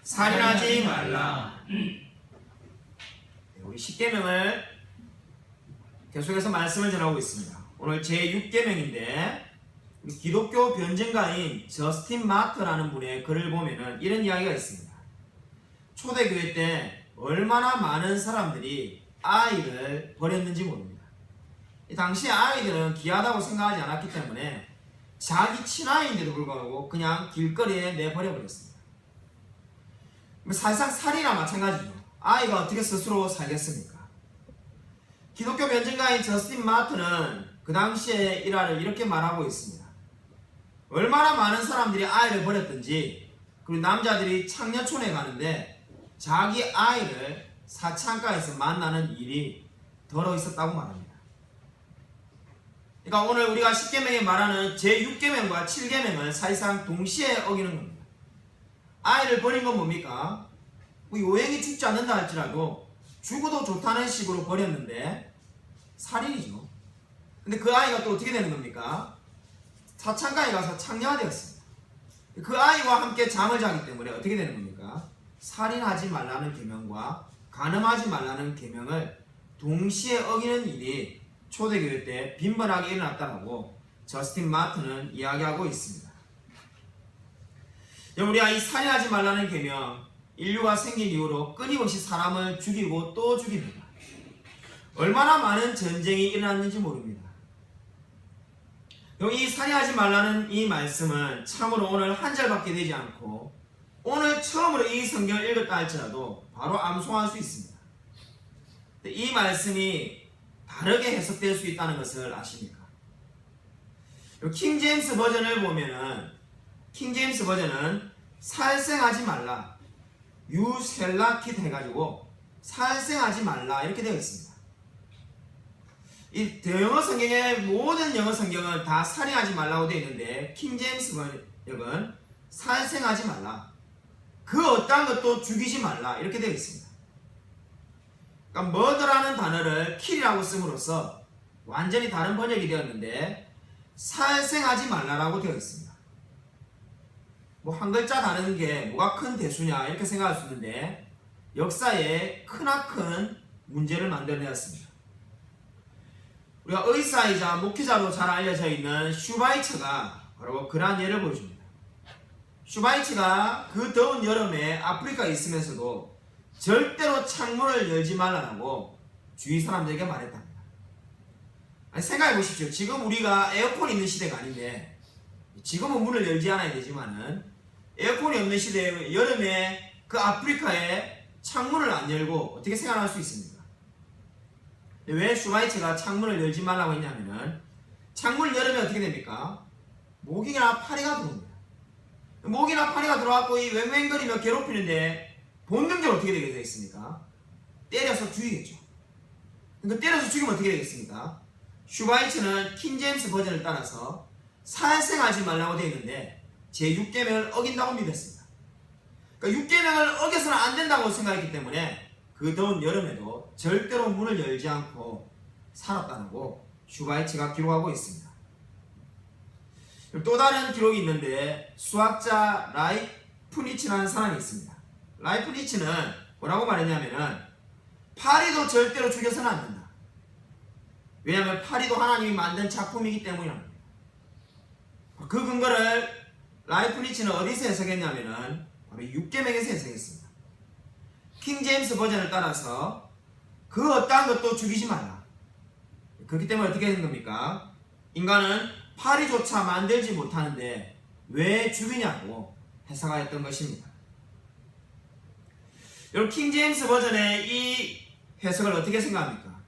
살인하지 말라. 우리 10계명을 계속해서 말씀을 전하고 있습니다. 오늘 제6계명인데 기독교 변증가인 저스틴 마터라는 분의 글을 보면은 이런 이야기가 있습니다. 초대교회 때 얼마나 많은 사람들이 아이를 버렸는지 모릅니다. 당시 아이들은 귀하다고 생각하지 않았기 때문에 자기 친아이인데도 불구하고 그냥 길거리에 내버려버렸습니다. 사실상 살인이나 마찬가지죠. 아이가 어떻게 스스로 살겠습니까? 기독교 변증가인 저스틴 마트는 그 당시의 일화를 이렇게 말하고 있습니다. 얼마나 많은 사람들이 아이를 버렸든지, 그리고 남자들이 창녀촌에 가는데 자기 아이를 사창가에서 만나는 일이 더러 있었다고 말합니다. 그러니까 오늘 우리가 10계명에 말하는 제6계명과 7계명을 사실상 동시에 어기는 겁니다. 아이를 버린 건 뭡니까? 요행이 죽지 않는다 할지라도 죽어도 좋다는 식으로 버렸는데 살인이죠. 근데 그 아이가 또 어떻게 되는 겁니까? 사창가에 가서 창녀가 되었습니다. 그 아이와 함께 잠을 자기 때문에 어떻게 되는 겁니까? 살인하지 말라는 계명과 간음하지 말라는 계명을 동시에 어기는 일이 초대교회 때 빈번하게 일어났다고 저스틴 마트는 이야기하고 있습니다. 우리가 이 살인하지 말라는 계명, 인류가 생긴 이후로 끊임없이 사람을 죽이고 또 죽입니다. 얼마나 많은 전쟁이 일어났는지 모릅니다. 이 살인하지 말라는 이 말씀은 참으로 오늘 한 절밖에 되지 않고 오늘 처음으로 이 성경을 읽었다 할지라도 바로 암송할 수 있습니다. 이 말씀이 다르게 해석될 수 있다는 것을 아십니까? 킹제임스 버전을 보면은 킹제임스 버전은 살생하지 말라, You shall not kill 해가지고 살생하지 말라 이렇게 되어 있습니다. 이 영어 성경의 모든 영어 성경은 다 살인하지 말라고 되어 있는데 킹제임스 번역은 살생하지 말라, 그 어떠한 것도 죽이지 말라 이렇게 되어 있습니다. 그러니까 murder라는 단어를 kill이라고 씀으로써 완전히 다른 번역이 되었는데 살생하지 말라라고 되어 있습니다. 한 글자 다른 게 뭐가 큰 대수냐 이렇게 생각할 수 있는데 역사에 크나큰 문제를 만들어내었습니다. 우리가 의사이자 목회자로 잘 알려져 있는 슈바이처가 바로 그러한 예를 보여줍니다. 슈바이처가 그 더운 여름에 아프리카에 있으면서도 절대로 창문을 열지 말라고 주위 사람들에게 말했답니다. 생각해 보십시오. 지금 우리가 에어컨이 있는 시대가 아닌데, 지금은 문을 열지 않아야 되지만은 에어컨이 없는 시대에 여름에 그 아프리카에 창문을 안 열고 어떻게 생활할 수 있습니까? 왜 슈바이처가 창문을 열지 말라고 했냐면은 창문을 열으면 어떻게 됩니까? 모기나 파리가 들어옵니다. 모기나 파리가 들어와서 이 웽웽거리며 괴롭히는데 본능적으로 어떻게 되게 되겠습니까? 때려서 죽이겠죠. 그러니까 때려서 죽이면 어떻게 되겠습니까? 슈바이처는 킹제임스 버전을 따라서 살생하지 말라고 되어 있는데 제6계명을 어긴다고 믿었습니다. 그러니까 6계명을 어겨서는 안 된다고 생각했기 때문에 그 더운 여름에도 절대로 문을 열지 않고 살았다고 슈바이처가 기록하고 있습니다. 또 다른 기록이 있는데 수학자 라이프니츠라는 사람이 있습니다. 라이프니츠는 뭐라고 말했냐면은 파리도 절대로 죽여서는 안 된다. 왜냐하면 파리도 하나님이 만든 작품이기 때문이랍니다. 그 근거를 라이프니츠는 어디서 해석했냐면은 바로 6계명에서 해석했습니다. 킹제임스 버전을 따라서 그 어떠한 것도 죽이지 말라. 그렇기 때문에 어떻게 되는 겁니까? 인간은 파리조차 만들지 못하는데 왜 죽이냐고 해석하였던 것입니다. 여러분, 킹제임스 버전의 이 해석을 어떻게 생각합니까?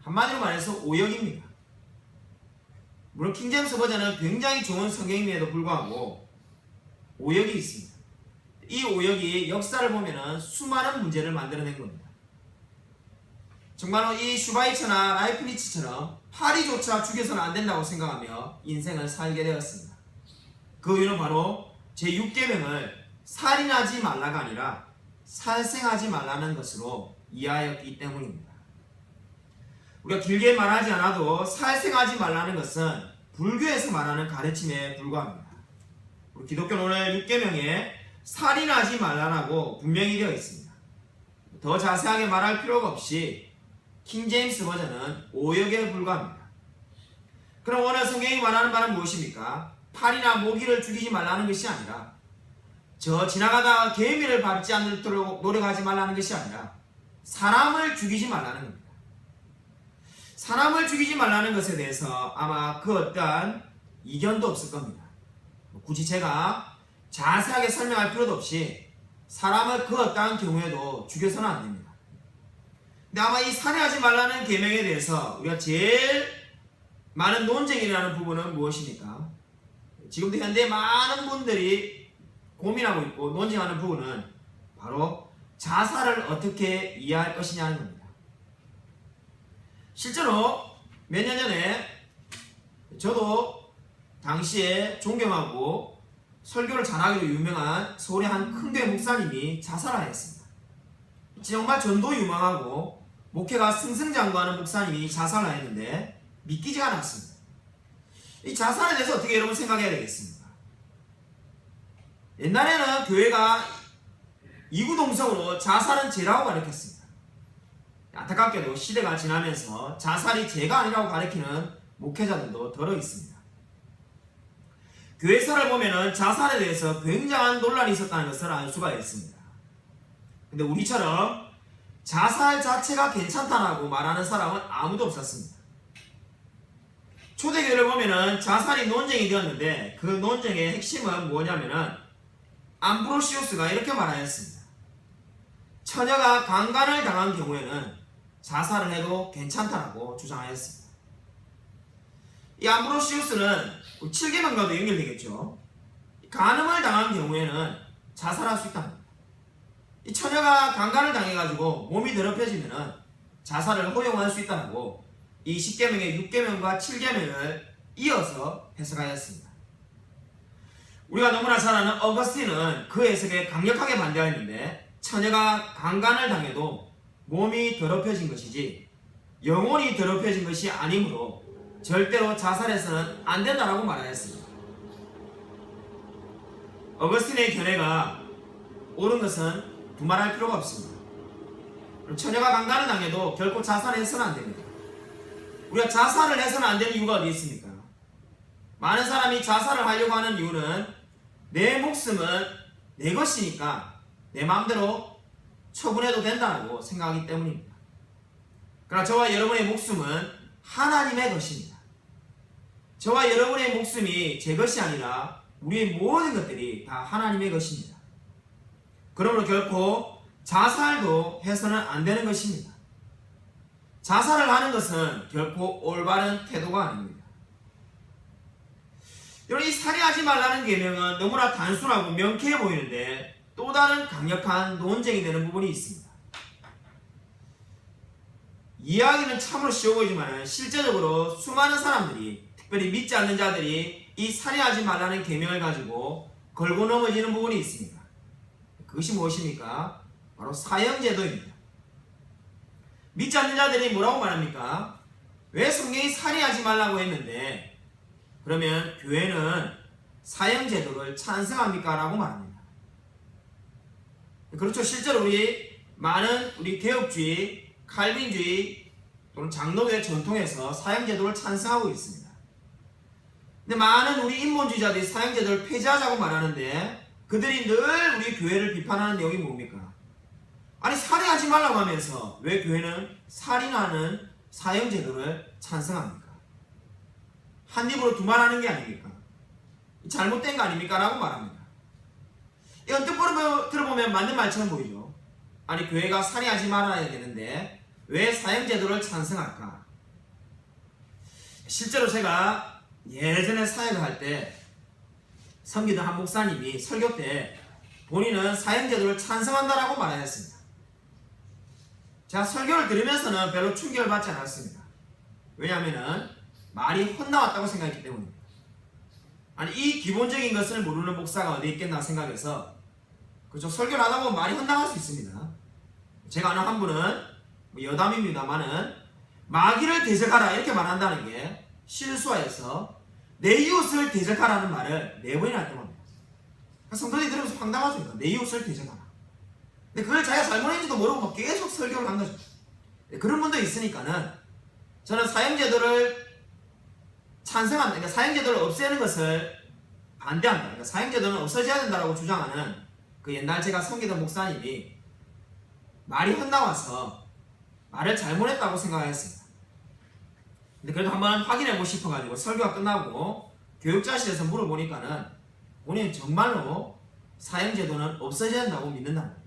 한마디로 말해서 오역입니다. 물론 킹제임스 버전은 굉장히 좋은 성경임에도 불구하고 오역이 있습니다. 이 오역이 역사를 보면 수많은 문제를 만들어낸 겁니다. 정말로 이 슈바이처나 라이프니츠처럼 파리조차 죽여서는 안 된다고 생각하며 인생을 살게 되었습니다. 그 이유는 바로 제6계명을 살인하지 말라가 아니라 살생하지 말라는 것으로 이해하였기 때문입니다. 우리가 길게 말하지 않아도 살생하지 말라는 것은 불교에서 말하는 가르침에 불과합니다. 우리 기독교는 오늘 6계명에 살인하지 말라라고 분명히 되어 있습니다. 더 자세하게 말할 필요가 없이 킹제임스 버전은 오역에 불과합니다. 그럼 오늘 성경이 말하는 바는 무엇입니까? 팔이나 모기를 죽이지 말라는 것이 아니라 저 지나가다가 개미를 밟지 않도록 노력하지 말라는 것이 아니라 사람을 죽이지 말라는 겁니다. 사람을 죽이지 말라는 것에 대해서 아마 그 어떠한 이견도 없을 겁니다. 굳이 제가 자세하게 설명할 필요도 없이 사람을 그 어떠한 경우에도 죽여서는 안 됩니다. 근데 아마 이 살해하지 말라는 계명에 대해서 우리가 제일 많은 논쟁이 일어나는 부분은 무엇입니까? 지금도 현대 많은 분들이 고민하고 있고 논쟁하는 부분은 바로 자살을 어떻게 이해할 것이냐는 겁니다. 실제로 몇 년 전에 저도 당시에 존경하고 설교를 잘하기로 유명한 서울의 한 큰 교회 목사님이 자살하였습니다. 정말 전도 유망하고 목회가 승승장구하는 목사님이 자살하였는데 믿기지가 않았습니다. 이 자살에 대해서 어떻게 여러분 생각해야 되겠습니까? 옛날에는 교회가 이구동성으로 자살은 죄라고 가르쳤습니다. 안타깝게도 시대가 지나면서 자살이 죄가 아니라고 가르치는 목회자들도 더러 있습니다. 교회사를 보면은 자살에 대해서 굉장한 논란이 있었다는 것을 알 수가 있습니다. 근데 우리처럼 자살 자체가 괜찮다라고 말하는 사람은 아무도 없었습니다. 초대교회를 보면은 자살이 논쟁이 되었는데 그 논쟁의 핵심은 뭐냐면은 암브로시우스가 이렇게 말하였습니다. 처녀가 강간을 당한 경우에는 자살을 해도 괜찮다라고 주장하였습니다. 이 암브로시우스는 7계명과도 연결되겠죠. 간음을 당한 경우에는 자살할 수 있답니다. 이 처녀가 강간을 당해가지고 몸이 더럽혀지면 자살을 허용할 수 있다고 이 10계명의 6계명과 7계명을 이어서 해석하였습니다. 우리가 너무나 잘 아는 어거스틴은 그 해석에 강력하게 반대하였는데 처녀가 강간을 당해도 몸이 더럽혀진 것이지 영혼이 더럽혀진 것이 아니므로 절대로 자살해서는 안 된다라고 말하였습니다. 어거스틴의 견해가 옳은 것은 두말할 필요가 없습니다. 처녀가 강간을 당해도 결코 자살해서는 안 됩니다. 우리가 자살을 해서는 안 되는 이유가 어디 있습니까? 많은 사람이 자살을 하려고 하는 이유는 내 목숨은 내 것이니까 내 마음대로 처분해도 된다고 생각하기 때문입니다. 그러나 저와 여러분의 목숨은 하나님의 것입니다. 저와 여러분의 목숨이 제 것이 아니라 우리의 모든 것들이 다 하나님의 것입니다. 그러므로 결코 자살도 해서는 안 되는 것입니다. 자살을 하는 것은 결코 올바른 태도가 아닙니다. 여러분, 이 살해하지 말라는 계명은 너무나 단순하고 명쾌해 보이는데 또 다른 강력한 논쟁이 되는 부분이 있습니다. 이해하기는 참으로 쉬워 보이지만 실제적으로 수많은 사람들이, 특별히 믿지 않는 자들이 이 살해하지 말라는 계명을 가지고 걸고 넘어지는 부분이 있습니다. 그것이 무엇입니까? 바로 사형제도입니다. 믿지 않는 자들이 뭐라고 말합니까? 왜 성경이 살해하지 말라고 했는데 그러면 교회는 사형제도를 찬성합니까? 라고 말합니다. 그렇죠. 실제로 우리 개혁주의, 칼빈주의 또는 장로교의 전통에서 사형제도를 찬성하고 있습니다. 근데 많은 우리 인본주의자들이 사형제도를 폐지하자고 말하는데 그들이 늘 우리 교회를 비판하는 내용이 뭡니까? 아니, 살해하지 말라고 하면서 왜 교회는 살인하는 사형제도를 찬성합니까? 한 입으로 두말하는 게 아닙니까? 잘못된 거 아닙니까? 라고 말합니다. 이건 뜻으로 들어보면 맞는 말처럼 보이죠. 아니, 교회가 살해하지 말아야 되는데 왜 사형제도를 찬성할까? 실제로 제가 예전에 사역을 할 때 섬기던 한 목사님이 설교 때 본인은 사형제도를 찬성한다라고 말하였습니다. 제가 설교를 들으면서는 별로 충격을 받지 않았습니다. 왜냐하면 말이 헛나왔다고 생각했기 때문입니다. 아니, 이 기본적인 것을 모르는 목사가 어디 있겠나 생각해서, 그렇죠, 설교를 하다 보면 말이 헛나갈 수 있습니다. 제가 아는 한 분은 여담입니다만은 마귀를 대적하라 이렇게 말한다는 게 실수하여서 내 이웃을 대적하라는 말을 4번이나 했던 겁니다. 성도들이 들으면서 황당하죠. 내 이웃을 대적하라. 근데 그걸 자기가 잘못했는지도 모르고 막 계속 설교를 한 거죠. 그런 분도 있으니까는 저는 사형제도를 찬성한다. 그러니까 사형제도를 없애는 것을 반대한다. 그러니까 사형제도는 없어져야 된다고 주장하는 그 옛날 제가 섬기던 목사님이 말이 헛나와서 말을 잘못했다고 생각했습니다. 근데 그래도 한번 확인해보고 싶어가지고 설교가 끝나고 교육자실에서 물어보니까는 본인은 정말로 사형제도는 없어져야 된다고 믿는다는 거예요.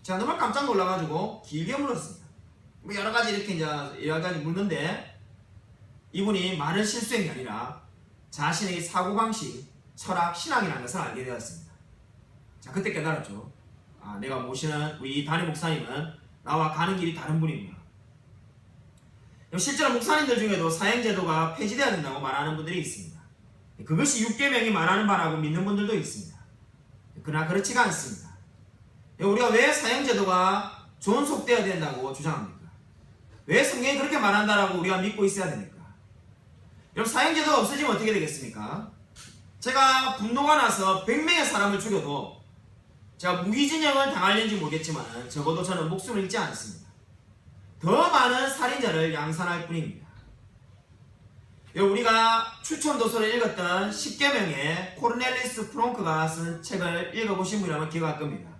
제가 정말 깜짝 놀라가지고 길게 물었습니다. 뭐 여러가지 이렇게 이제 여러가지 묻는데 이분이 많은 실수한 게 아니라 자신의 사고방식, 철학, 신앙이라는 것을 알게 되었습니다. 자, 그때 깨달았죠. 아, 내가 모시는 우리 담임 목사님은 나와 가는 길이 다른 분이구나. 실제로 목사님들 중에도 사형제도가 폐지되어야 된다고 말하는 분들이 있습니다. 그것이 6계명이 말하는 바라고 믿는 분들도 있습니다. 그러나 그렇지가 않습니다. 우리가 왜 사형제도가 존속되어야 된다고 주장합니까? 왜 성경이 그렇게 말한다라고 우리가 믿고 있어야 됩니까? 여러분, 사형제도가 없어지면 어떻게 되겠습니까? 제가 분노가 나서 100명의 사람을 죽여도 제가 무기징역을 당할는지 모르겠지만 적어도 저는 목숨을 잃지 않습니다. 더 많은 살인자를 양산할 뿐입니다. 우리가 추천도서를 읽었던 10계명에 코르넬리우스 프롱크가 쓴 책을 읽어보신 분이라면 기억할 겁니다.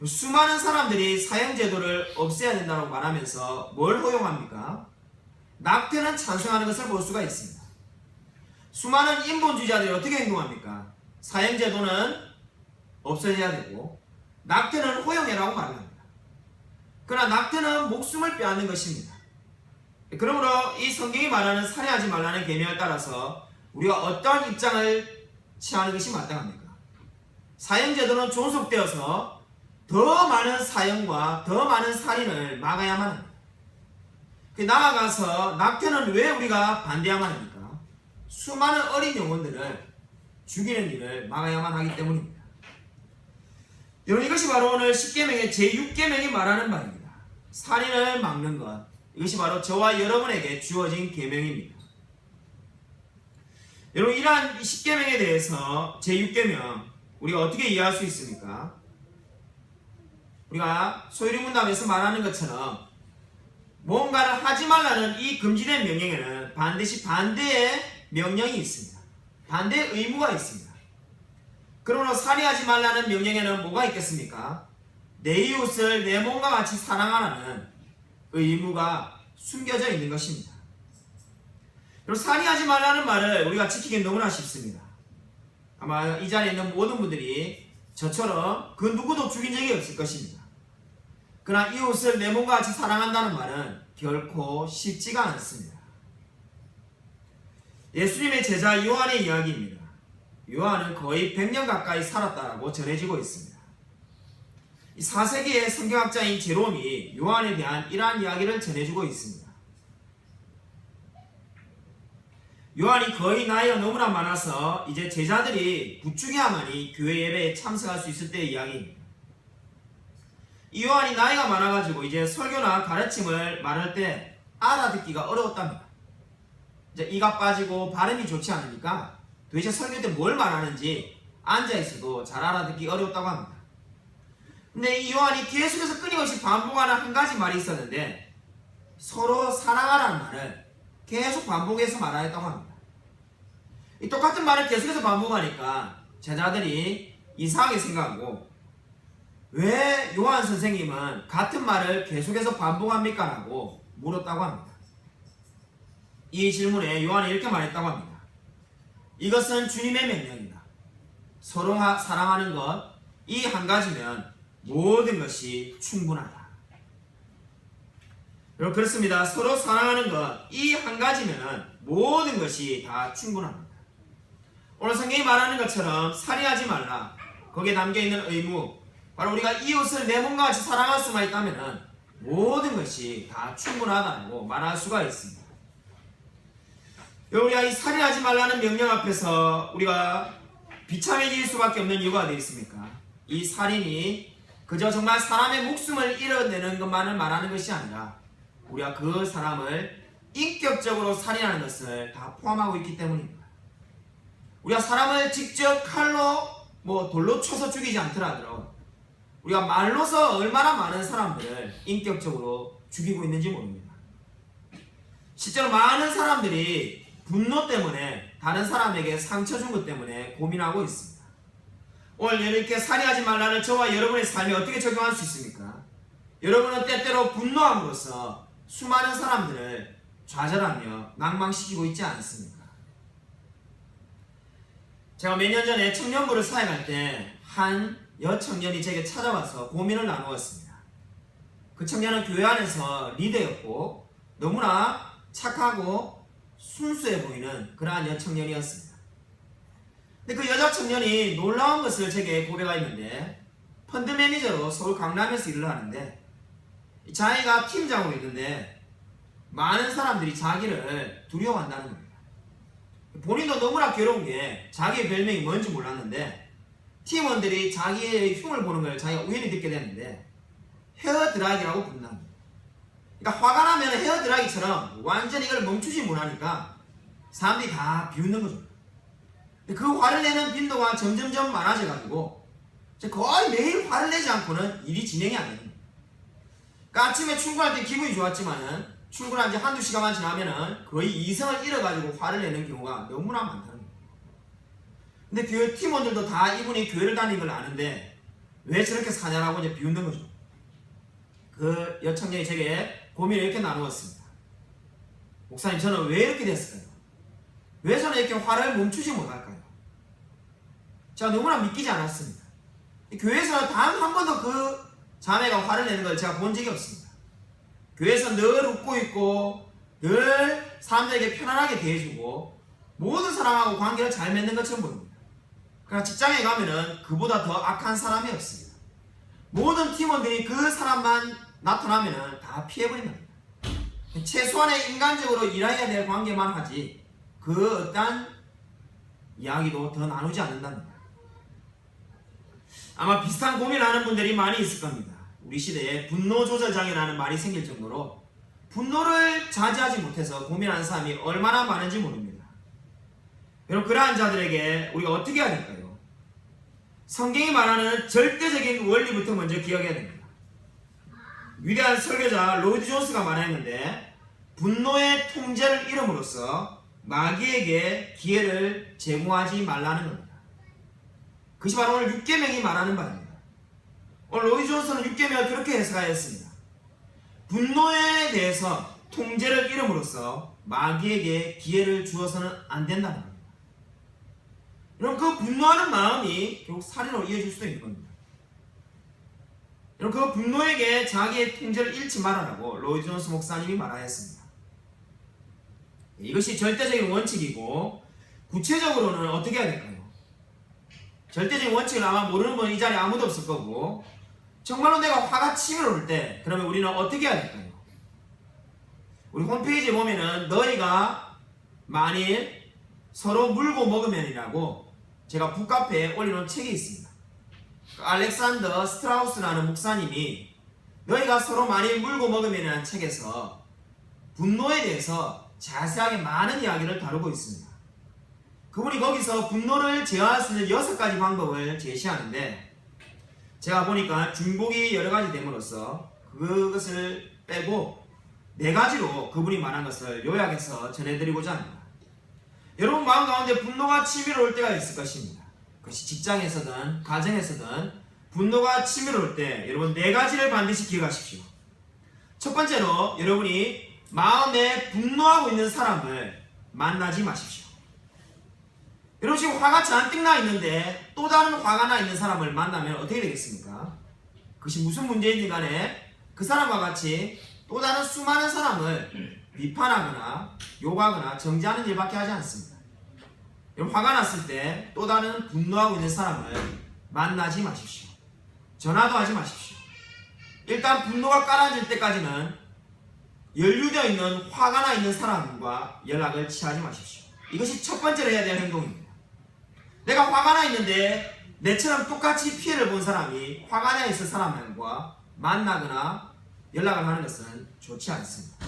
수많은 사람들이 사형제도를 없애야 된다고 말하면서 뭘 허용합니까? 낙태는 찬성하는 것을 볼 수가 있습니다. 수많은 인본주의자들이 어떻게 행동합니까? 사형제도는 없어져야 되고 낙태는 허용해라고 말을 합니다. 그러나 낙태는 목숨을 빼앗는 것입니다. 그러므로 이 성경이 말하는 살해하지 말라는 계명에 따라서 우리가 어떠한 입장을 취하는 것이 마땅합니까? 사형제도는 존속되어서 더 많은 사형과 더 많은 살인을 막아야만 합니다. 나아가서 낙태는 왜 우리가 반대해야만 합니까? 수많은 어린 영혼들을 죽이는 일을 막아야만 하기 때문입니다. 여러분, 이것이 바로 오늘 10계명의 제6계명이 말하는 바입니다. 살인을 막는 것, 이것이 바로 저와 여러분에게 주어진 계명입니다. 여러분, 이러한 10계명에 대해서 제6계명 우리가 어떻게 이해할 수 있습니까? 우리가 소유리문답에서 말하는 것처럼 뭔가를 하지 말라는 이 금지된 명령에는 반드시 반대의 명령이 있습니다. 반대의 의무가 있습니다. 그러므로 살인하지 말라는 명령에는 뭐가 있겠습니까? 내 이웃을 내 몸과 같이 사랑하라는 의무가 숨겨져 있는 것입니다. 그리고 살인하지 말라는 말을 우리가 지키기 너무나 쉽습니다. 아마 이 자리에 있는 모든 분들이 저처럼 그 누구도 죽인 적이 없을 것입니다. 그러나 이웃을 내 몸과 같이 사랑한다는 말은 결코 쉽지가 않습니다. 예수님의 제자 요한의 이야기입니다. 요한은 거의 100년 가까이 살았다고 전해지고 있습니다. 4세기의 성경학자인 제롬이 요한에 대한 이러한 이야기를 전해주고 있습니다. 요한이 거의 나이가 너무나 많아서 이제 제자들이 부축해야만이 교회 예배에 참석할 수 있을 때의 이야기입니다. 이 요한이 나이가 많아가지고 이제 설교나 가르침을 말할 때 알아듣기가 어려웠답니다. 이제 이가 빠지고 발음이 좋지 않으니까 도대체 설교 때 뭘 말하는지 앉아있어도 잘 알아듣기 어려웠다고 합니다. 근데 이 요한이 계속해서 끊임없이 반복하는 한 가지 말이 있었는데 서로 사랑하라는 말을 계속 반복해서 말하였다고 합니다. 이 똑같은 말을 계속해서 반복하니까 제자들이 이상하게 생각하고 왜 요한 선생님은 같은 말을 계속해서 반복합니까? 라고 물었다고 합니다. 이 질문에 요한이 이렇게 말했다고 합니다. 이것은 주님의 명령이다. 서로 사랑하는 것, 이 한 가지면 모든 것이 충분하다. 여러분, 그렇습니다. 서로 사랑하는 것, 이 한 가지면 모든 것이 다 충분합니다. 오늘 성경이 말하는 것처럼 살인하지 말라. 거기에 담겨있는 의무, 바로 우리가 이웃을 내 몸과 같이 사랑할 수만 있다면 모든 것이 다 충분하다고 말할 수가 있습니다. 우리가 이 살인하지 말라는 명령 앞에서 우리가 비참해질 수밖에 없는 이유가 어디 있습니까? 이 살인이 그저 정말 사람의 목숨을 잃어내는 것만을 말하는 것이 아니라 우리가 그 사람을 인격적으로 살인하는 것을 다 포함하고 있기 때문입니다. 우리가 사람을 직접 칼로 뭐 돌로 쳐서 죽이지 않더라도 우리가 말로서 얼마나 많은 사람들을 인격적으로 죽이고 있는지 모릅니다. 실제로 많은 사람들이 분노 때문에 다른 사람에게 상처 준 것 때문에 고민하고 있습니다. 오늘 이렇게 살인하지 말라는 저와 여러분의 삶에 어떻게 적용할 수 있습니까? 여러분은 때때로 분노함으로써 수많은 사람들을 좌절하며 낭망시키고 있지 않습니까? 제가 몇 년 전에 청년부를 사역할 때 한 여청년이 제게 찾아와서 고민을 나누었습니다. 그 청년은 교회 안에서 리더였고 너무나 착하고 순수해 보이는 그러한 여청년이었습니다. 근데 그 여자 청년이 놀라운 것을 제게 고백하였는데, 펀드 매니저로 서울 강남에서 일을 하는데 자기가 팀장으로 있는데 많은 사람들이 자기를 두려워한다는 겁니다. 본인도 너무나 괴로운 게 자기의 별명이 뭔지 몰랐는데 팀원들이 자기의 흉을 보는 걸 자기가 우연히 듣게 됐는데 헤어드라이기라고 부른답니다. 그러니까 화가 나면 헤어드라이기처럼 완전히 이걸 멈추지 못하니까 사람들이 다 비웃는 거죠. 그 화를 내는 빈도가 점점점 많아져가지고 거의 매일 화를 내지 않고는 일이 진행이 안 됩니다. 그러니까 아침에 출근할 때 기분이 좋았지만은 출근한 지 한두 시간만 지나면은 거의 이성을 잃어가지고 화를 내는 경우가 너무나 많다는 거예요. 근데 교회 팀원들도 다 이분이 교회를 다니는 걸 아는데 왜 저렇게 사냐라고 이제 비웃는 거죠. 그 여청년이 제게 고민을 이렇게 나누었습니다. 목사님, 저는 왜 이렇게 됐을까요? 왜 저는 이렇게 화를 멈추지 못할까요? 제가 너무나 믿기지 않았습니다. 교회에서 단 한 번도 그 자매가 화를 내는 걸 제가 본 적이 없습니다. 교회에서 늘 웃고 있고 늘 사람들에게 편안하게 대해주고 모든 사람하고 관계를 잘 맺는 것처럼 보입니다. 그러나 직장에 가면은 그보다 더 악한 사람이 없습니다. 모든 팀원들이 그 사람만 나타나면은 다 피해버린답니다. 최소한의 인간적으로 일해야 될 관계만 하지 그 어떤 이야기도 더 나누지 않는답니다. 아마 비슷한 고민을 하는 분들이 많이 있을 겁니다. 우리 시대에 분노 조절 장애라는 말이 생길 정도로 분노를 자제하지 못해서 고민하는 사람이 얼마나 많은지 모릅니다. 여러분, 그러한 자들에게 우리가 어떻게 해야 될까요? 성경이 말하는 절대적인 원리부터 먼저 기억해야 됩니다. 위대한 설교자 로이드 존스가 말했는데, 분노의 통제를 잃음으로써 마귀에게 기회를 제공하지 말라는 겁니다. 그것이 바로 오늘 6계명이 말하는 바입니다. 오늘 로이드 존스는 6계명을 그렇게 해석하였습니다. 분노에 대해서 통제를 잃음으로써 마귀에게 기회를 주어서는 안 된다는 겁니다. 여러분, 그 분노하는 마음이 결국 살인으로 이어질 수도 있는 겁니다. 여러분, 그 분노에게 자기의 통제를 잃지 말아라고 로이드 존스 목사님이 말하였습니다. 이것이 절대적인 원칙이고, 구체적으로는 어떻게 해야 될까요? 절대적인 원칙을 아마 모르는 분은 이 자리에 아무도 없을 거고, 정말로 내가 화가 치밀어 올 때 그러면 우리는 어떻게 해야 될까요? 우리 홈페이지에 보면은 너희가 만일 서로 물고 먹으면이라고 제가 북카페에 올려놓은 책이 있습니다. 알렉산더 스트라우스라는 목사님이 너희가 서로 많이 물고 먹으면이라는 책에서 분노에 대해서 자세하게 많은 이야기를 다루고 있습니다. 그분이 거기서 분노를 제어할 수 있는 6가지 방법을 제시하는데, 제가 보니까 중복이 여러 가지 됨으로써 그것을 빼고 4가지로 그분이 말한 것을 요약해서 전해드리고자 합니다. 여러분 마음 가운데 분노가 치밀어 올 때가 있을 것입니다. 그것이 직장에서든 가정에서든 분노가 치밀어 올 때 여러분 4가지를 반드시 기억하십시오. 첫 번째로, 여러분이 마음에 분노하고 있는 사람을 만나지 마십시오. 여러분 지금 화가 잔뜩 나 있는데 또 다른 화가 나 있는 사람을 만나면 어떻게 되겠습니까? 그것이 무슨 문제인지 간에 그 사람과 같이 또 다른 수많은 사람을 비판하거나 욕하거나 정죄하는 일밖에 하지 않습니다. 여러분 화가 났을 때 또 다른 분노하고 있는 사람을 만나지 마십시오. 전화도 하지 마십시오. 일단 분노가 가라앉을 때까지는 연루되어 있는 화가 나 있는 사람과 연락을 취하지 마십시오. 이것이 첫 번째로 해야 될 행동입니다. 내가 화가 나 있는데 내처럼 똑같이 피해를 본 사람이 화가 나 있을 사람과 만나거나 연락을 하는 것은 좋지 않습니다.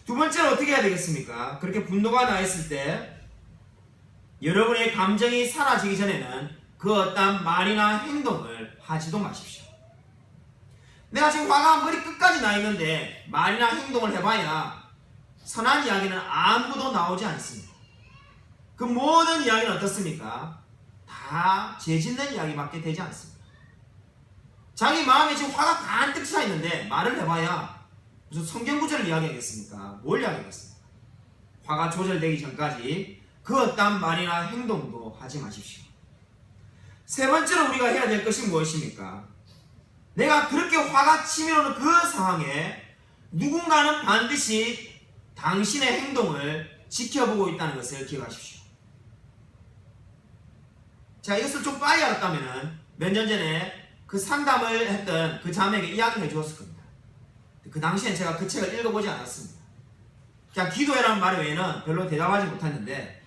두 번째로 어떻게 해야 되겠습니까? 그렇게 분노가 나 있을 때 여러분의 감정이 사라지기 전에는 그 어떤 말이나 행동을 하지도 마십시오. 내가 지금 화가 머리 끝까지 나 있는데 말이나 행동을 해봐야 선한 이야기는 아무도 나오지 않습니다. 그 모든 이야기는 어떻습니까? 다 죄짓는 이야기밖에 되지 않습니다. 자기 마음에 지금 화가 가득 차 있는데 말을 해봐야 무슨 성경 구절을 이야기하겠습니까? 뭘 이야기하겠습니까? 화가 조절되기 전까지 그 어떤 말이나 행동도 하지 마십시오. 세 번째로 우리가 해야 될 것이 무엇입니까? 내가 그렇게 화가 치밀어오는 그 상황에 누군가는 반드시 당신의 행동을 지켜보고 있다는 것을 기억하십시오. 자, 이것을 좀 빨리 알았다면 몇 년 전에 그 상담을 했던 그 자매에게 이야기를 해주었을 겁니다. 그 당시엔 제가 그 책을 읽어보지 않았습니다. 그냥 기도해라는 말 외에는 별로 대답하지 못했는데,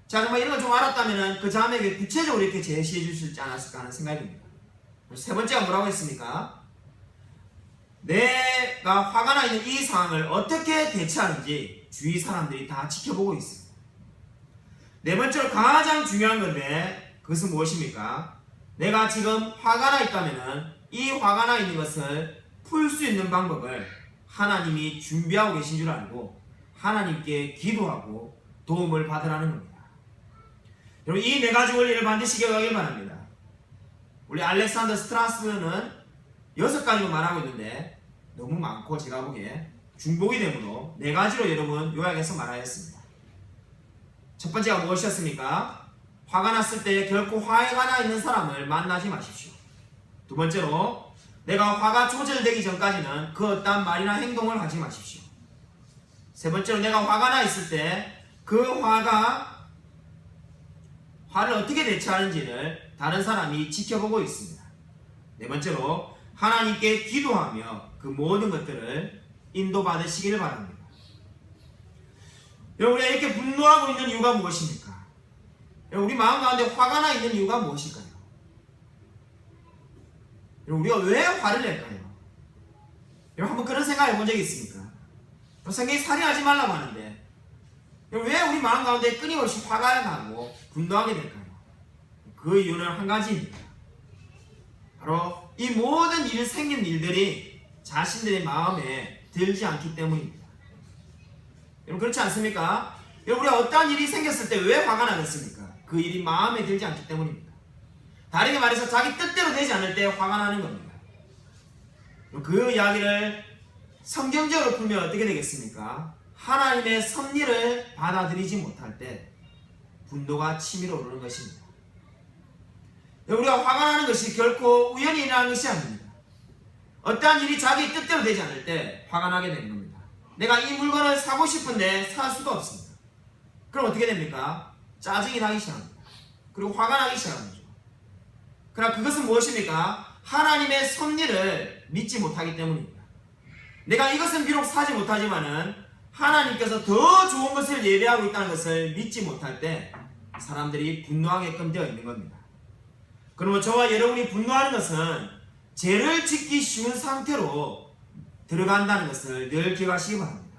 자, 정말 이런 걸 좀 알았다면 그 자매에게 구체적으로 이렇게 제시해 주시지 않았을까 하는 생각이 듭니다. 세 번째가 뭐라고 했습니까? 내가 화가 나 있는 이 상황을 어떻게 대처하는지 주위 사람들이 다 지켜보고 있습니다. 네 번째로 가장 중요한 건데 그것은 무엇입니까? 내가 지금 화가 나 있다면 이 화가 나 있는 것을 풀 수 있는 방법을 하나님이 준비하고 계신 줄 알고 하나님께 기도하고 도움을 받으라는 겁니다. 여러분, 이 네 가지 원리를 반드시 기억하길 바랍니다. 우리 알렉산더 스트라스는 6가지로 말하고 있는데 너무 많고 제가 보기에 중복이 되므로 4가지로 여러분 요약해서 말하였습니다. 첫 번째가 무엇이었습니까? 화가 났을 때 결코 화가 나 있는 사람을 만나지 마십시오. 두 번째로 내가 화가 조절되기 전까지는 그 어떠한 말이나 행동을 하지 마십시오. 세 번째로 내가 화가 나 있을 때 그 화를 어떻게 대처하는지를 다른 사람이 지켜보고 있습니다. 네 번째로 하나님께 기도하며 그 모든 것들을 인도받으시기를 바랍니다. 여러분, 우리가 이렇게 분노하고 있는 이유가 무엇입니까? 여러분, 우리 마음 가운데 화가 나 있는 이유가 무엇일까요? 여러분, 우리가 왜 화를 낼까요? 여러분, 한번 그런 생각 해본 적이 있습니까? 성경이 살인하지 말라고 하는데 왜 우리 마음 가운데 끊임없이 화가 나고 분노하게 될까요? 그 이유는 한 가지입니다. 바로 이 모든 생긴 일들이 자신들의 마음에 들지 않기 때문입니다. 여러분, 그렇지 않습니까? 여러분, 우리가 어떠한 일이 생겼을 때 왜 화가 나겠습니까? 그 일이 마음에 들지 않기 때문입니다. 다르게 말해서 자기 뜻대로 되지 않을 때 화가 나는 겁니다. 그 이야기를 성경적으로 풀면 어떻게 되겠습니까? 하나님의 섭리를 받아들이지 못할 때 분노가 치밀어 오르는 것입니다. 우리가 화가 나는 것이 결코 우연히 일어나는 것이 아닙니다. 어떠한 일이 자기 뜻대로 되지 않을 때 화가 나게 되는 겁니다. 내가 이 물건을 사고 싶은데 살 수가 없습니다. 그럼 어떻게 됩니까? 짜증이 나기 시작합니다. 그리고 화가 나기 시작하는 거죠. 그러나 그것은 무엇입니까? 하나님의 섭리를 믿지 못하기 때문입니다. 내가 이것은 비록 사지 못하지만은 하나님께서 더 좋은 것을 예배하고 있다는 것을 믿지 못할 때 사람들이 분노하게끔 되어 있는 겁니다. 그러면 저와 여러분이 분노하는 것은 죄를 짓기 쉬운 상태로 들어간다는 것을 늘 기억하시기 바랍니다.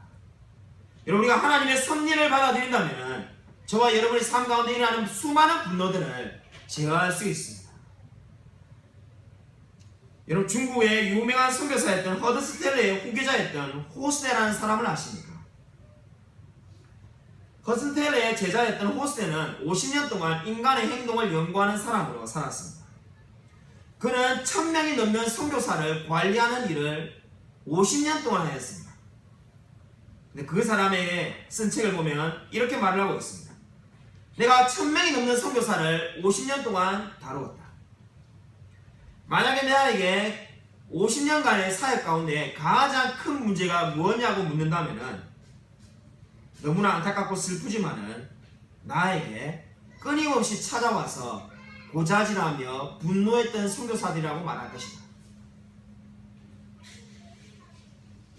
여러분, 우리가 하나님의 섭리를 받아들인다면 저와 여러분의 삶 가운데 일어나는 수많은 분노들을 제어할 수 있습니다. 여러분, 중국의 유명한 선교사였던 허드스텔레의 후계자였던 호스테라는 사람을 아십니까? 허드스텔레의 제자였던 호스테는 50년 동안 인간의 행동을 연구하는 사람으로 살았습니다. 그는 1000명이 넘는 선교사를 관리하는 일을 50년 동안 하였습니다. 근데 그 사람에게 쓴 책을 보면 이렇게 말을 하고 있습니다. 내가 1000명이 넘는 선교사를 50년 동안 다루었다. 만약에 내게 50년간의 사역 가운데 가장 큰 문제가 무엇냐고 묻는다면 너무나 안타깝고 슬프지만은 나에게 끊임없이 찾아와서 고자질하며 분노했던 선교사들이라고 말할 것이다.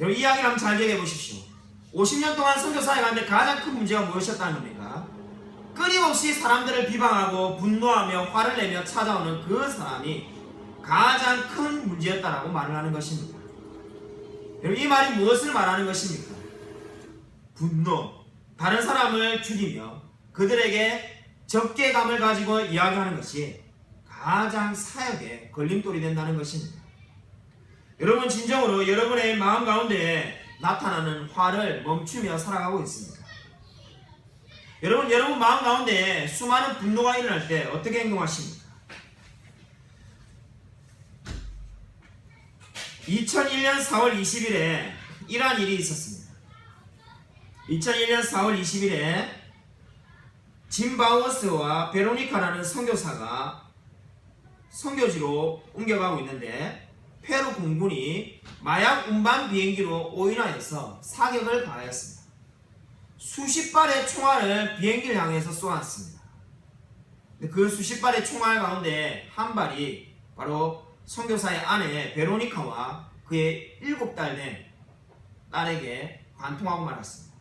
여러분, 이 이야기를 한번 잘 기억해 보십시오. 50년 동안 선교사에 가는데 가장 큰 문제가 무엇이었다는 겁니까? 끊임없이 사람들을 비방하고 분노하며 화를 내며 찾아오는 그 사람이 가장 큰 문제였다라고 말을 하는 것입니다. 여러분, 이 말이 무엇을 말하는 것입니까? 분노, 다른 사람을 죽이며 그들에게 적개감을 가지고 이야기하는 것이 가장 사역에 걸림돌이 된다는 것입니다. 여러분 진정으로 여러분의 마음 가운데 나타나는 화를 멈추며 살아가고 있습니다. 여러분 마음 가운데 수많은 분노가 일어날 때 어떻게 행동하십니까? 2001년 4월 20일에 이러한 일이 있었습니다. 2001년 4월 20일에 짐 바우어스와 베로니카라는 선교사가 선교지로 옮겨가고 있는데 페루 공군이 마약 운반 비행기로 오인하여서 사격을 가하였습니다. 수십 발의 총알을 비행기를 향해서 쏘았습니다. 그 수십 발의 총알 가운데 한 발이 바로 선교사의 아내 베로니카와 그의 7달 된 딸에게 관통하고 말았습니다.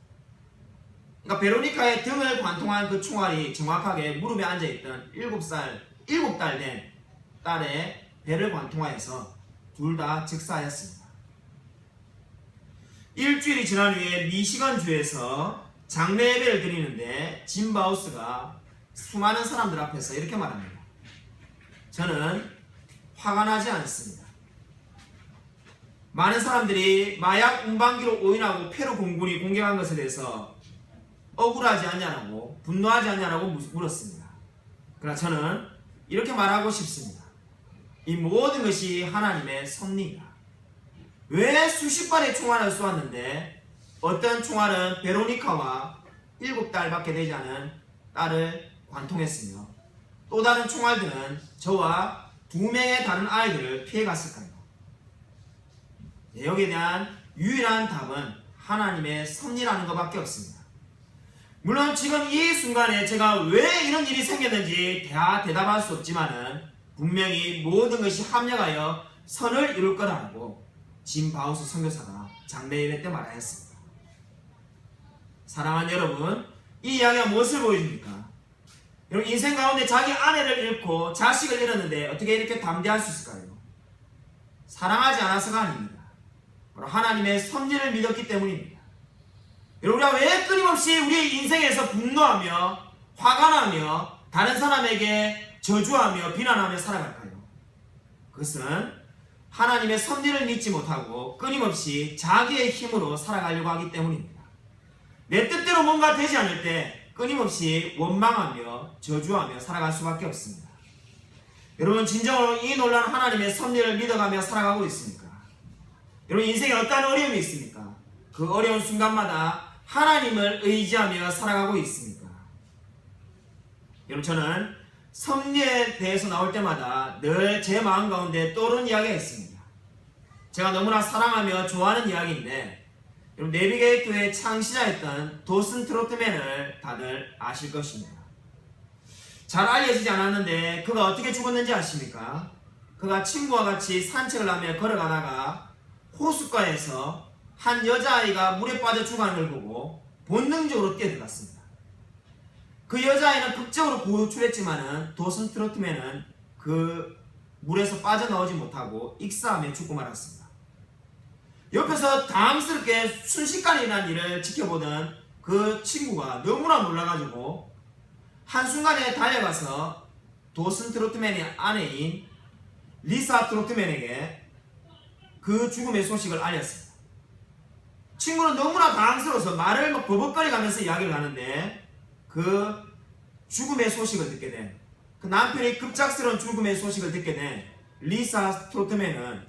그러니까 베로니카의 등을 관통한 그 총알이 정확하게 무릎에 앉아있던 7달 된 딸의 배를 관통하여서 둘 다 즉사하였습니다. 일주일이 지난 후에 미시건주에서 장례 예배를 드리는데 짐 바우스가 수많은 사람들 앞에서 이렇게 말합니다. 저는 화가 나지 않습니다. 많은 사람들이 마약 운반기로 오인하고 페루 공군이 공격한 것에 대해서 억울하지 않냐라고 분노하지 않냐라고 물었습니다. 그러나 저는 이렇게 말하고 싶습니다. 이 모든 것이 하나님의 섭리입니다. 왜 수십 발의 총알을 쏘았는데 어떤 총알은 베로니카와 7달밖에 되지 않은 딸을 관통했으며 또 다른 총알들은 저와 2명의 다른 아이들을 피해갔을까요? 여기에 대한 유일한 답은 하나님의 섭리라는 것밖에 없습니다. 물론 지금 이 순간에 제가 왜 이런 일이 생겼는지 다 대답할 수 없지만은 분명히 모든 것이 합력하여 선을 이룰 거라고 짐 바우스 선교사가 장례 예배 때 말하였습니다. 사랑하는 여러분, 이 이야기가 무엇을 보여줍니까? 여러분 인생 가운데 자기 아내를 잃고 자식을 잃었는데 어떻게 이렇게 담대할 수 있을까요? 사랑하지 않아서가 아닙니다. 바로 하나님의 섭리를 믿었기 때문입니다. 여러분 우리가 왜 끊임없이 우리의 인생에서 분노하며 화가 나며 다른 사람에게 저주하며 비난하며 살아갈까요? 그것은 하나님의 섭리를 믿지 못하고 끊임없이 자기의 힘으로 살아가려고 하기 때문입니다. 내 뜻대로 뭔가 되지 않을 때 끊임없이 원망하며 저주하며 살아갈 수밖에 없습니다. 여러분 진정으로 이 놀라운 하나님의 섭리를 믿어가며 살아가고 있습니까? 여러분 인생에 어떤 어려움이 있습니까? 그 어려운 순간마다 하나님을 의지하며 살아가고 있습니까? 여러분 저는 섭리에 대해서 나올 때마다 늘 제 마음 가운데 떠오르는 이야기가 있습니다. 제가 너무나 사랑하며 좋아하는 이야기인데 여러분 내비게이터의 창시자였던 도슨 트로트맨을 다들 아실 것입니다. 잘 알려지지 않았는데 그가 어떻게 죽었는지 아십니까? 그가 친구와 같이 산책을 하며 걸어가다가 호숫가에서 한 여자아이가 물에 빠져 죽어가는 걸 보고 본능적으로 뛰어들었습니다. 그 여자아이는 극적으로 구출했지만은 도슨 트로트맨은 그 물에서 빠져나오지 못하고 익사하며 죽고 말았습니다. 옆에서 당황스럽게 순식간에 일어난 일을 지켜보던 그 친구가 너무나 놀라가지고 한순간에 달려가서 도슨 트로트맨의 아내인 리사 트로트맨에게 그 죽음의 소식을 알렸습니다. 친구는 너무나 당황스러워서 말을 막 버벅거려가면서 이야기를 하는데 그 죽음의 소식을 듣게 된, 그 남편이 급작스러운 죽음의 소식을 듣게 된 리사 트로트맨은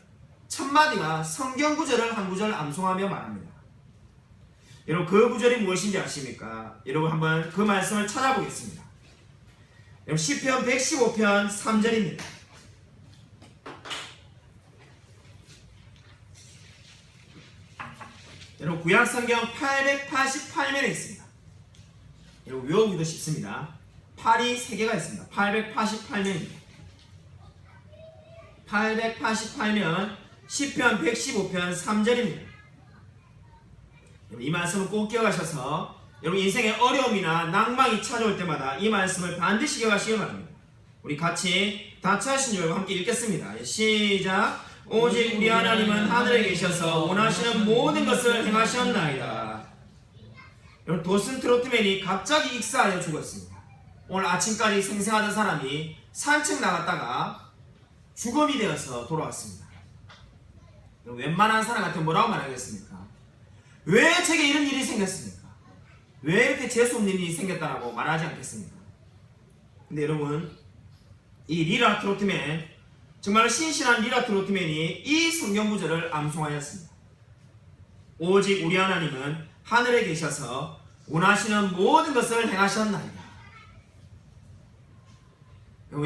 첫 마디가 성경 구절을 한 구절 암송하며 말합니다. 여러분 그 구절이 무엇인지 아십니까? 여러분 한번 그 말씀을 찾아보겠습니다. 여러분 시편 115편 3절입니다. 여러분 구약성경 888면에 있습니다. 여러분 외우기도 쉽습니다. 8이 3개가 있습니다. 888면입니다. 888면 시편 115편 3절입니다. 여러분 이 말씀을 꼭 기억하셔서 여러분 인생의 어려움이나 낭망이 찾아올 때마다 이 말씀을 반드시 기억하시기 바랍니다. 우리 같이 다 찾으신 줄 알고 함께 읽겠습니다. 시작. 오직 우리 하나님은 하늘에 계셔서 원하시는 모든 것을 행하셨나이다. 여러분 도슨 트로트맨이 갑자기 익사하여 죽었습니다. 오늘 아침까지 생생하던 사람이 산책 나갔다가 죽음이 되어서 돌아왔습니다. 웬만한 사람 같으면 뭐라고 말하겠습니까? 왜 제게 이런 일이 생겼습니까? 왜 이렇게 재수없는 일이 생겼다라고 말하지 않겠습니까? 근데 여러분, 이 리라 트로트맨, 정말 신실한 리라 트로트맨이 이 성경 구절을 암송하였습니다. 오직 우리 하나님은 하늘에 계셔서 원하시는 모든 것을 행하셨나이다.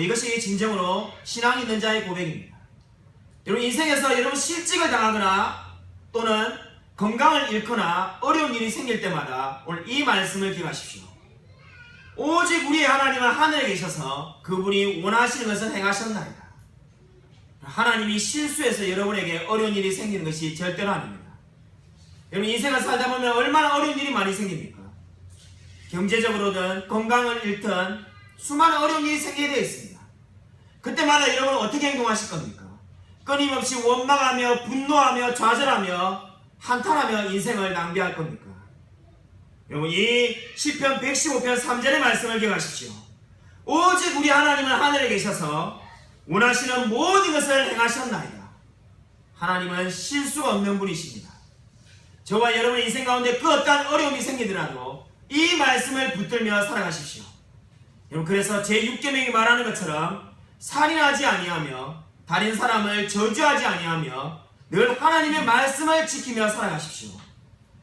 이것이 진정으로 신앙 있는 자의 고백입니다. 여러분, 인생에서 여러분 실직을 당하거나 또는 건강을 잃거나 어려운 일이 생길 때마다 오늘 이 말씀을 기억하십시오. 오직 우리의 하나님은 하늘에 계셔서 그분이 원하시는 것을 행하셨나이다. 하나님이 실수해서 여러분에게 어려운 일이 생기는 것이 절대로 아닙니다. 여러분, 인생을 살다 보면 얼마나 어려운 일이 많이 생깁니까? 경제적으로든 건강을 잃든 수많은 어려운 일이 생기게 되어 있습니다. 그때마다 여러분은 어떻게 행동하실 겁니까? 끊임없이 원망하며 분노하며 좌절하며 한탄하며 인생을 낭비할 겁니까? 여러분, 이 시편 115편 3절의 말씀을 기억하십시오. 오직 우리 하나님은 하늘에 계셔서 원하시는 모든 것을 행하셨나이다. 하나님은 실수가 없는 분이십니다. 저와 여러분의 인생 가운데 그 어떠한 어려움이 생기더라도 이 말씀을 붙들며 살아가십시오. 여러분, 그래서 제6계명이 말하는 것처럼 살인하지 아니하며 다른 사람을 저주하지 아니하며 늘 하나님의 말씀을 지키며 살아가십시오.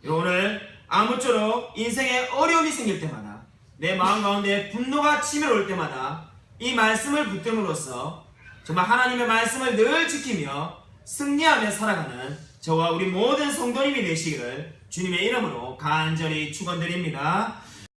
오늘 아무쪼록 인생에 어려움이 생길 때마다 내 마음 가운데 분노가 치밀어올 때마다 이 말씀을 붙듦으로써 정말 하나님의 말씀을 늘 지키며 승리하며 살아가는 저와 우리 모든 성도님이 되시기를 주님의 이름으로 간절히 축원드립니다.